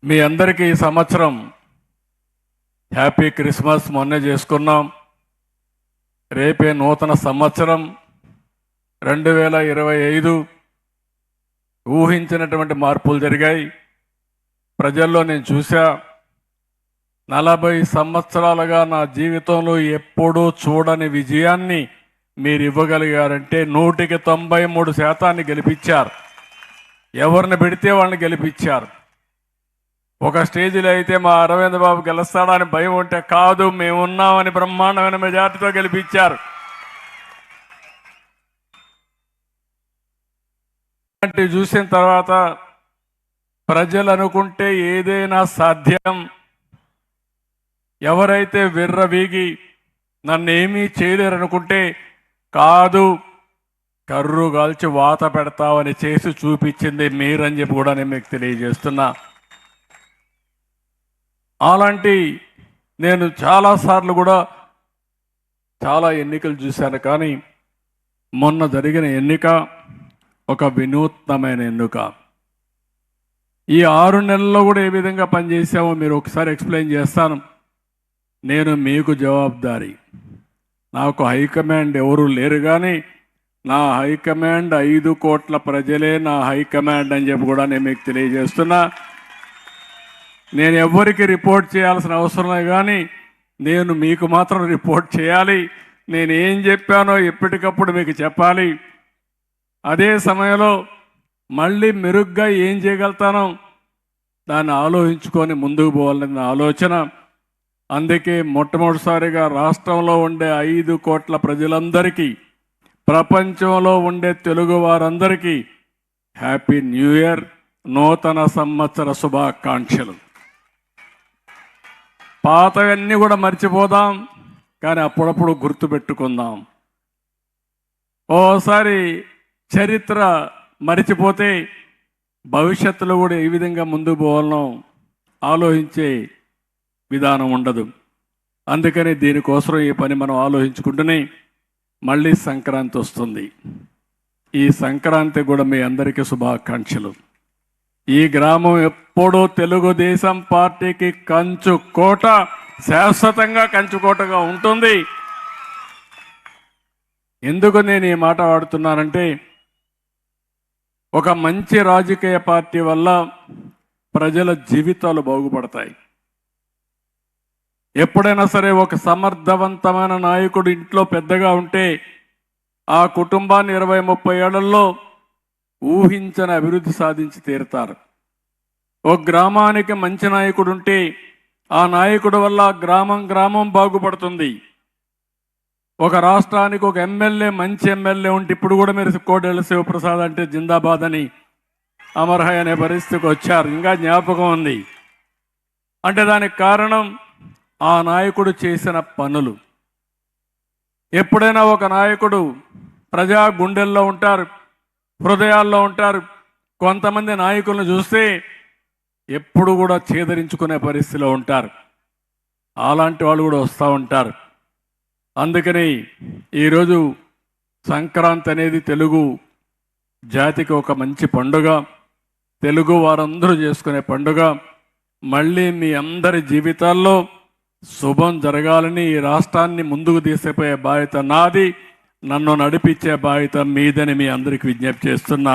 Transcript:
మీ అందరికీ ఈ సంవత్సరం హ్యాపీ క్రిస్మస్ మొన్నే చేసుకున్నాం. రేపే నూతన సంవత్సరం 2025. ఊహించినటువంటి మార్పులు జరిగాయి ప్రజల్లో. నేను చూసా, 40 సంవత్సరాలుగా నా జీవితంలో ఎప్పుడూ చూడని విజయాన్ని మీరు ఇవ్వగలిగారంటే 100కి 93% గెలిపించారు. ఎవరిని పెడితే వాళ్ళని గెలిపించారు. ఒక స్టేజీలో అయితే మా అరవింద్ బాబు గెలుస్తాడా అని భయం ఉంటే, కాదు మేమున్నామని బ్రహ్మాండమైన మెజార్టీతో గెలిపించారు. చూసిన తర్వాత ప్రజలు అనుకుంటే ఏదైనా సాధ్యం. ఎవరైతే విర్రవీగి నన్నేమీ చేయలేరనుకుంటే, కాదు కర్రు కాల్చి వాత పెడతామని చేసి చూపించింది మీరని చెప్పి కూడా నేను మీకు తెలియజేస్తున్నా. అలాంటి నేను చాలాసార్లు కూడా చాలా ఎన్నికలు చూశాను, కానీ మొన్న జరిగిన ఎన్నిక ఒక వినూత్నమైన ఎన్నిక. ఈ 6 నెలల్లో కూడా ఏ విధంగా పనిచేసామో మీరు ఒకసారి ఎక్స్ప్లెయిన్ చేస్తాను. నేను మీకు జవాబుదారీ. నాకు హైకమాండ్ ఎవరు లేరు, కానీ నా హైకమాండ్ 5 కోట్ల ప్రజలే నా హైకమాండ్ అని చెప్పి కూడా నేను మీకు తెలియజేస్తున్నా. నేను ఎవ్వరికి రిపోర్ట్ చేయాల్సిన అవసరం లేదు, కానీ నేను మీకు మాత్రం రిపోర్ట్ చేయాలి. నేను ఏం చెప్పానో ఎప్పటికప్పుడు మీకు చెప్పాలి. అదే సమయంలో మళ్ళీ మెరుగ్గా ఏం చేయగలుగుతానో దాన్ని ఆలోచించుకొని ముందుకు పోవాలన్న ఆలోచన. అందుకే మొట్టమొదటిసారిగా రాష్ట్రంలో ఉండే 5 కోట్ల ప్రజలందరికీ, ప్రపంచంలో ఉండే తెలుగు వారందరికీ హ్యాపీ న్యూ ఇయర్, నూతన సంవత్సర శుభాకాంక్షలు. పాతవన్నీ కూడా మర్చిపోదాం, కానీ అప్పుడప్పుడు గుర్తుపెట్టుకుందాం. ఓసారి చరిత్ర మరిచిపోతే భవిష్యత్తులో కూడా ఏ విధంగా ముందుకు పోవాలనో ఆలోచించే విధానం ఉండదు. అందుకని దీనికోసం ఈ పని మనం ఆలోచించుకుంటూనే మళ్ళీ సంక్రాంతి వస్తుంది. ఈ సంక్రాంతి కూడా మీ అందరికీ శుభాకాంక్షలు. ఈ గ్రామం ఎప్పుడూ తెలుగుదేశం పార్టీకి కంచుకోట, శాశ్వతంగా కంచుకోటగా ఉంటుంది. ఎందుకు నేను ఈ మాట వాడుతున్నానంటే, ఒక మంచి రాజకీయ పార్టీ వల్ల ప్రజల జీవితాలు బాగుపడతాయి. ఎప్పుడైనా సరే ఒక సమర్థవంతమైన నాయకుడు ఇంట్లో పెద్దగా ఉంటే ఆ కుటుంబాన్ని 20-30 ఏళ్లలో ఊహించని అభివృద్ధి సాధించి తీరుతారు. ఒక గ్రామానికి మంచి నాయకుడు ఉంటే ఆ నాయకుడు వల్ల గ్రామం బాగుపడుతుంది. ఒక రాష్ట్రానికి ఒక ఎమ్మెల్యే, మంచి ఎమ్మెల్యే ఉంటే, ఇప్పుడు కూడా మీరు కోడెల శివప్రసాద్ అంటే జిందాబాద్ అని అమర్హయ్ అనే పరిస్థితికి వచ్చారు, ఇంకా జ్ఞాపకం ఉంది. అంటే దానికి కారణం ఆ నాయకుడు చేసిన పనులు. ఎప్పుడైనా ఒక నాయకుడు ప్రజా గుండెల్లో ఉంటారు, హృదయాల్లో ఉంటారు. కొంతమంది నాయకులను చూస్తే ఎప్పుడు కూడా చేదరించుకునే పరిస్థితిలో ఉంటారు. అలాంటి వాళ్ళు కూడా వస్తూ ఉంటారు. అందుకని ఈరోజు సంక్రాంతి అనేది తెలుగు జాతికి ఒక మంచి పండుగ, తెలుగు వారందరూ చేసుకునే పండుగ. మళ్ళీ మీ అందరి జీవితాల్లో శుభం జరగాలని, ఈ రాష్ట్రాన్ని ముందుకు తీసుకుపోయే బాధ్యత నాది, నన్ను నడిపించే బాధ్యత మీదని మీ అందరికి విజ్ఞప్తి చేస్తున్నా.